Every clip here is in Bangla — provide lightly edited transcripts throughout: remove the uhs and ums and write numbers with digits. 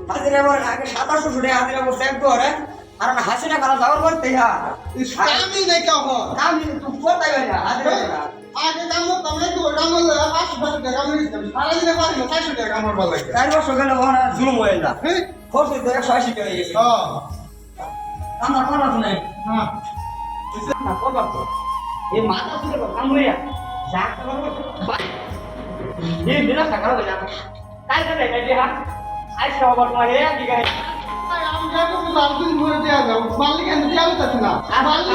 হাজিরা বলেন আগে 2700 টাকা হাজিরা বলছে একবার আর না হাসিনা খারাপ যাওয়ার করতে আমি নাই কাম আমি তুই কোথায় গেলি হাজিরা আগে কাম তুমি তো কাম হলো 500 টাকা আমি সারা দিনে পারি না 400 টাকা আমার ভালো লাগে 4 বছর গেলে ওখানে জুলুম হয়ে যা হ্যাঁ খরচ তো 180 টাকা হয়ে গেছে আমার কোনো নাই হ্যাঁ না করবা তো এই মাথা তুলে কাম হইয়া যা করব এই দিনা সকাল হয়ে যাবে কাল করে কাটি হা আজ সবার তোমার এ দিকে আমি যাবো তো বালতিন ভরে দেয়া যাও মালিক এনে দেয়া যাচ্ছে না মালিক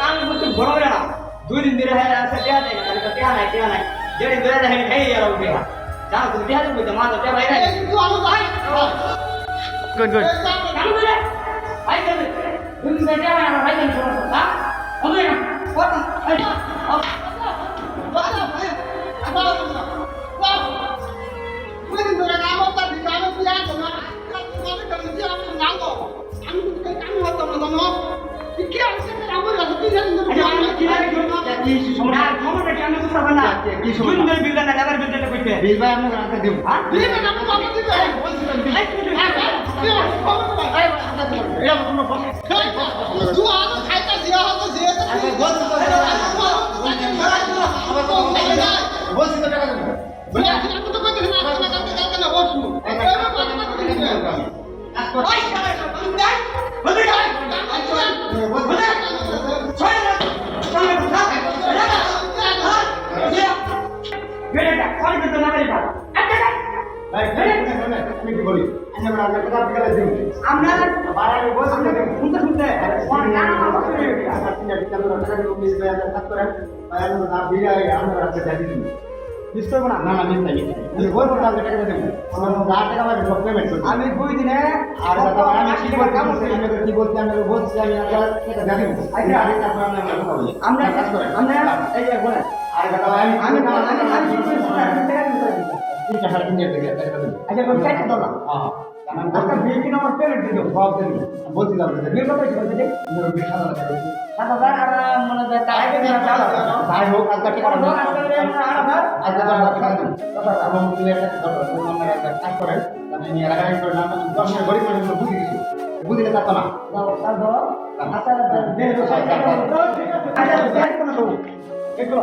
কাম করতে বড় বড় না 2 দিন ধরে হয়ে আছে দেয়া দেয় না দেয়া নাই যেদিন ধরে দেখেন এই এরা উঠে জানো তুমি দেয়া দেবো মাথা দেয়া ভাই কিন্তু আমি ভাই গুড গুড কাম করে ভাই করে তুমি দেয়া না ভাই করে না হবে না কত এই বাবা ভাই আবার বাবা তুমি কিন্তু কাম করতে দিতে আমি কি আর না আমি কাম দিয়ে আমি না গো আমি তো কাম করতে না জানো কি আছে আমার কাছে কি জানি না আমি কি লাগে কি সমস্যা সমস্যা কি আমি বুঝতে পারনা কি সমস্যা তুমি বিল না লেবার বিল দিতে কইতে বিল ভাই আমরা রাতে দেব হ্যাঁ দিবে না আমি বাবা দিবে বলছিলাম দিবে এটা কোনো তুই আজ খাইতা দিয়া হতো যে বলছি তো টাকা দেব বলে আমি তো কইতে না কালকে না বসু ওই শালা তুমি যাই বলে যাই বলে ছয় না সামনে কথা বেটা কোন দিতে না বেটা ভাই আমি কি বলি আমরা আগে কথা বলে দিই আমরা বাড়ারে বসে শুনতে শুনতে কোন গান আমার শুনে আমরা তিনটা বিকালে টাকা দিব মিস ভাই আমরা কাজ করেন ভাই আমরা না বিলে আমরা রাতে যাই দিই মিস করব না না মিস নাই আমি বলবো না টাকা দেব আমরা 10 টাকা লাগে সব পেমেন্ট করব আমি 2 দিনে আর কথা আমি কি বলছি আমি কি বলছি আমি বলছি আমি টাকা দেব আচ্ছা আগে তারপর আমরা কথা বলি আমরা কাজ করেন আমরা এই যে বলে আর কথা আমি আমি না আমি ঠিক আছে আপনি নিয়ে থেকে টাকা দেব আচ্ছা কোন কাছে দাও না হ্যাঁ কারণ একটা বিল কিনা আমার পেমেন্ট দিও সব দেব বলছিলাম যে বিল কত ছিল দিদি আমার বিশাল টাকা সাত হাজার আর মানে টাকা দিনা চাল ভাই হোক আজকে টাকা আর দোকান করে 8000 আজকে টাকা দেব এবং তুমি একটা কথা তোমার একটা কাজ করেন আমি নিয়ে রাখা করে না আমি 10 মিনিট গরিব মানুষ বুঝি দিছি বুঝিলে তা না দাও তার দাও আচ্ছা দেন আচ্ছা দেন কোন একটু